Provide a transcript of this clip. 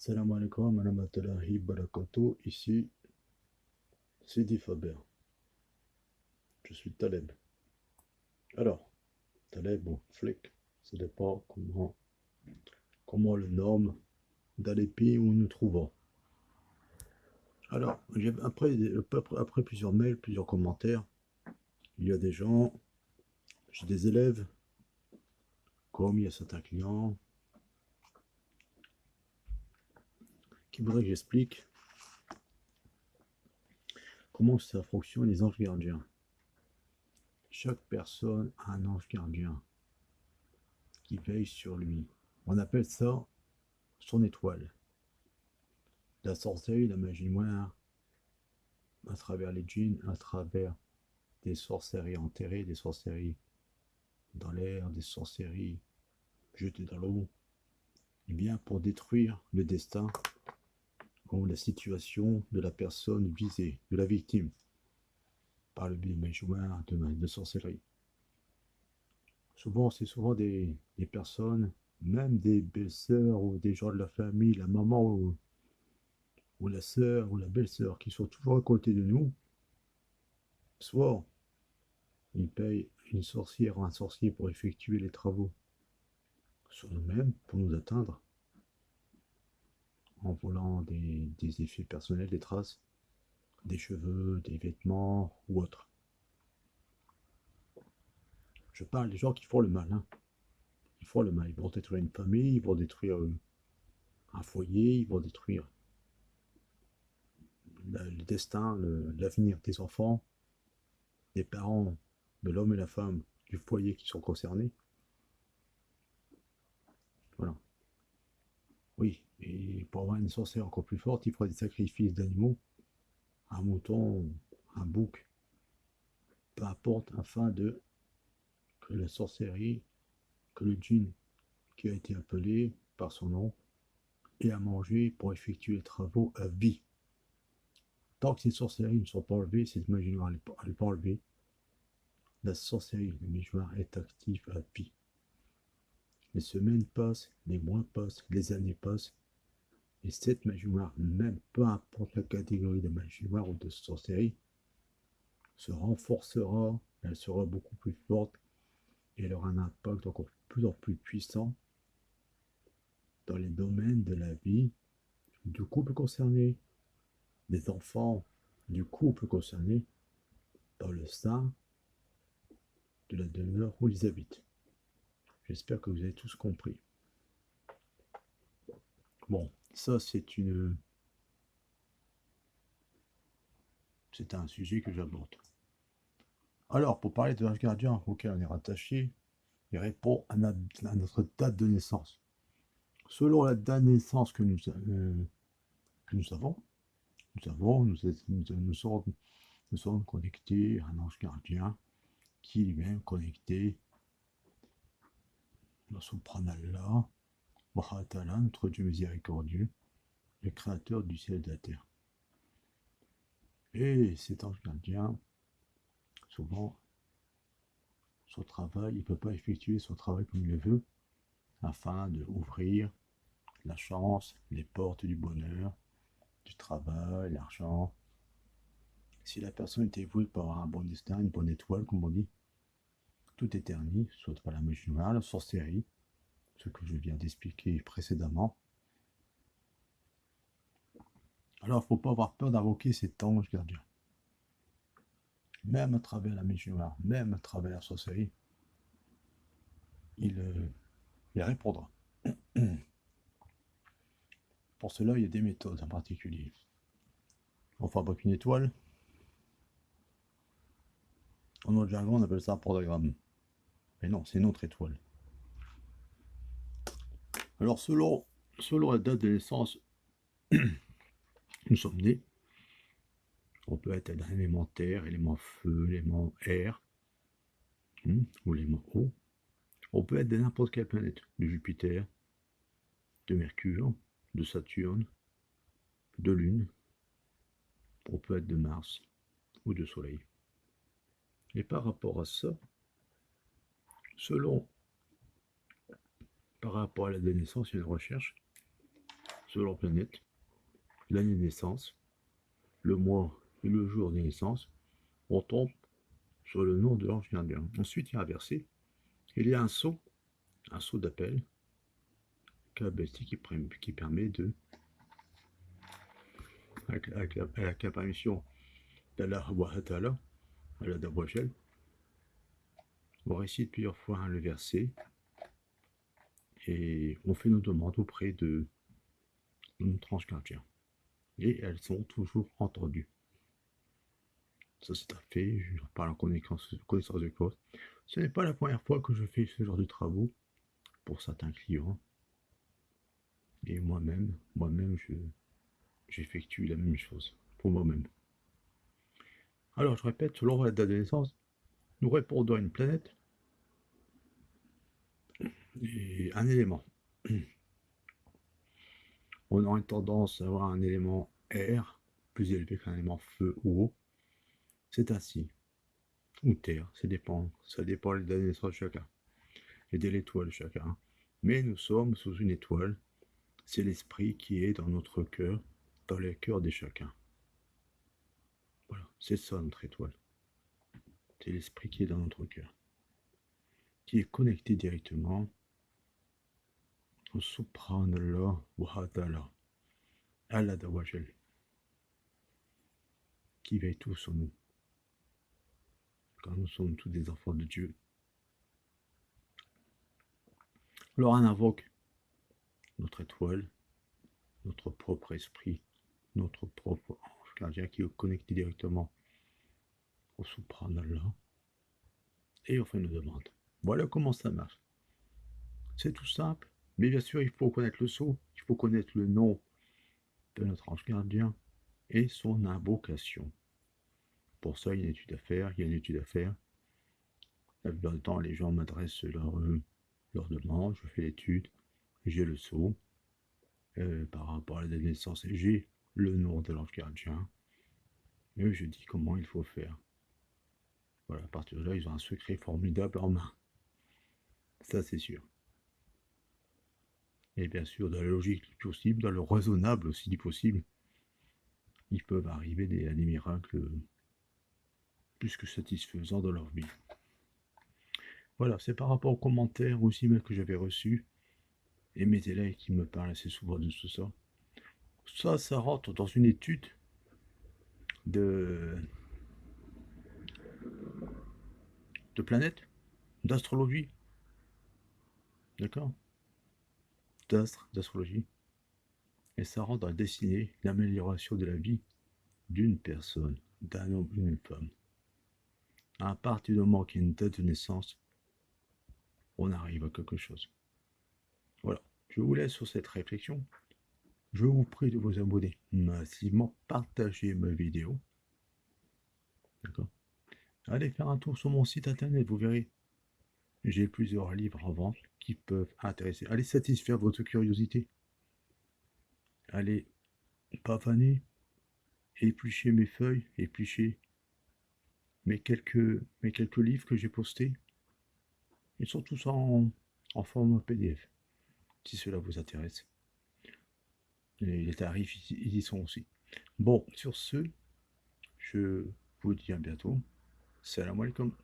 Salam alaikum wa rahmatullahi wa barakatuh. Ici, Sidi Faber. Je suis Taleb. Alors, Taleb ou Flick, ça dépend comment on le nomme dans les pays où nous nous trouvons. Alors, après plusieurs mails, plusieurs commentaires, il y a des gens, j'ai des élèves, comme il y a certains clients, qui voudraient que j'explique comment ça fonctionne les anges gardiens. Chaque personne a un ange gardien qui veille sur lui. On appelle ça son étoile. La sorcellerie, la magie noire, à travers les djinns, à travers des sorcelleries enterrées, des sorcelleries dans l'air, des sorcelleries jetées dans l'eau, et bien pour détruire le destin ou la situation de la personne visée, de la victime, par le biais de magie noire, de sorcellerie. Souvent, c'est souvent des personnes, même des belles-sœurs ou des gens de la famille, la maman ou la sœur ou la belle-sœur qui sont toujours à côté de nous, soit ils payent une sorcière ou un sorcier pour effectuer les travaux sur nous-mêmes, pour nous atteindre, en volant des effets personnels, des traces, des cheveux, des vêtements ou autres. Je parle des gens qui font le mal. Hein. Ils font le mal. Ils vont détruire une famille, ils vont détruire un foyer, ils vont détruire le destin, l'avenir des enfants, des parents, de l'homme et la femme du foyer qui sont concernés. Voilà. Oui, et pour avoir une sorcière encore plus forte, il faudra des sacrifices d'animaux, un mouton, un bouc, peu importe, afin que la sorcellerie, que le djinn qui a été appelé par son nom ait à manger pour effectuer les travaux à vie. Tant que ces sorcelleries ne sont pas enlevées, cette magie noire n'est pas enlevée, la sorcellerie, le magie noire est active à vie. Les semaines passent, les mois passent, les années passent, et cette magie noire, même peu importe la catégorie de magie noire ou de sorcellerie, se renforcera, elle sera beaucoup plus forte et elle aura un impact encore plus en plus puissant dans les domaines de la vie du couple concerné, des enfants du couple concerné, dans le sein de la demeure où ils habitent. J'espère que vous avez tous compris. Bon, ça c'est un sujet que j'aborde. Alors, pour parler de l'ange gardien auquel on est rattaché, il répond à notre date de naissance. Selon la date de naissance que nous avons, nous sommes connectés à un ange gardien qui lui-même connecté dans son pranallah, Bahatala, notre Dieu miséricordieux, le créateur du ciel et de la terre. Et cet ange gardien, souvent, son travail, il ne peut pas effectuer son travail comme il le veut, afin d'ouvrir la chance, les portes du bonheur, du travail, l'argent. Si la personne était vouée pour avoir un bon destin, une bonne étoile, comme on dit, tout est permis, soit par la magie noire, la sorcellerie, ce que je viens d'expliquer précédemment. Alors, il ne faut pas avoir peur d'invoquer cet ange gardien. Même à travers la magie noire, même à travers la sorcellerie, il répondra. Pour cela, il y a des méthodes en particulier. On fabrique une étoile. En notre jargon, on appelle ça un pentagramme. Mais non, c'est notre étoile. Alors, selon la date de naissance, nous sommes nés. On peut être un élément terre, élément feu, élément air, ou élément eau. On peut être de n'importe quelle planète, de Jupiter, de Mercure, de Saturne, de Lune. On peut être de Mars ou de Soleil. Et par rapport à ça, par rapport à la date de naissance, il y a une recherche sur leur planète, l'année de naissance, le mois et le jour de naissance, on tombe sur le nom de l'ange gardien. Ensuite, il y a un verset, il y a un sceau d'appel, qui permet de, avec la permission d'Allah wa Ta'ala, Allah d'Abouachel, on récite plusieurs fois le verset et on fait nos demandes auprès de notre ange gardien. Et elles sont toujours entendues. Ça c'est un fait, je parle en connaissance de cause. Ce n'est pas la première fois que je fais ce genre de travaux pour certains clients. Et moi-même, j'effectue la même chose pour moi-même. Alors je répète, selon la date de naissance, nous répondons à une planète et un élément. On aurait tendance à avoir un élément air plus élevé qu'un élément feu ou eau. C'est ainsi. Ou terre, ça dépend de la naissance de chacun. Et de l'étoile de chacun. Mais nous sommes sous une étoile. C'est l'esprit qui est dans notre cœur, dans le cœur de chacun. Voilà, c'est ça notre étoile. C'est l'esprit qui est dans notre cœur. Qui est connecté directement au Subhanallah wa Ta'ala, Allah d'Awajel, qui veille tout sur nous. Quand nous sommes tous des enfants de Dieu. Alors on invoque notre étoile, notre propre esprit, notre propre ange gardien qui est connecté directement au Subhanallah. Et on fait nos demandes. Voilà comment ça marche. C'est tout simple, mais bien sûr il faut connaître le sceau, il faut connaître le nom de notre ange gardien et son invocation. Pour ça, il y a une étude à faire, La plupart du temps, les gens m'adressent leur demande, je fais l'étude, j'ai le sceau, par rapport à la date de naissance, j'ai le nom de l'ange gardien, et je dis comment il faut faire. Voilà, à partir de là, ils ont un secret formidable en main. Ça, c'est sûr. Et bien sûr, dans la logique possible, dans le raisonnable aussi possible, ils peuvent arriver à des miracles plus que satisfaisants dans leur vie. Voilà, c'est par rapport aux commentaires aussi emails que j'avais reçus et mes élèves qui me parlent assez souvent de tout ça. Ça rentre dans une étude de planètes, d'astrologie, d'accord, d'astrologie, et ça rentre dans la destinée, l'amélioration de la vie d'une personne, d'un homme, d'une femme. À partir du moment qu'il y a une date de naissance, on arrive à quelque chose. Voilà, je vous laisse sur cette réflexion. Je vous prie de vous abonner massivement, partagez ma vidéo. D'accord. Allez faire un tour sur mon site internet, vous verrez. J'ai plusieurs livres en vente qui peuvent intéresser. Allez satisfaire votre curiosité. Allez pavaner, éplucher mes feuilles, éplucher mes quelques livres que j'ai postés. Ils sont tous en format PDF, si cela vous intéresse. Et les tarifs, ils y sont aussi. Bon, sur ce, je vous dis à bientôt. Salam alaikum.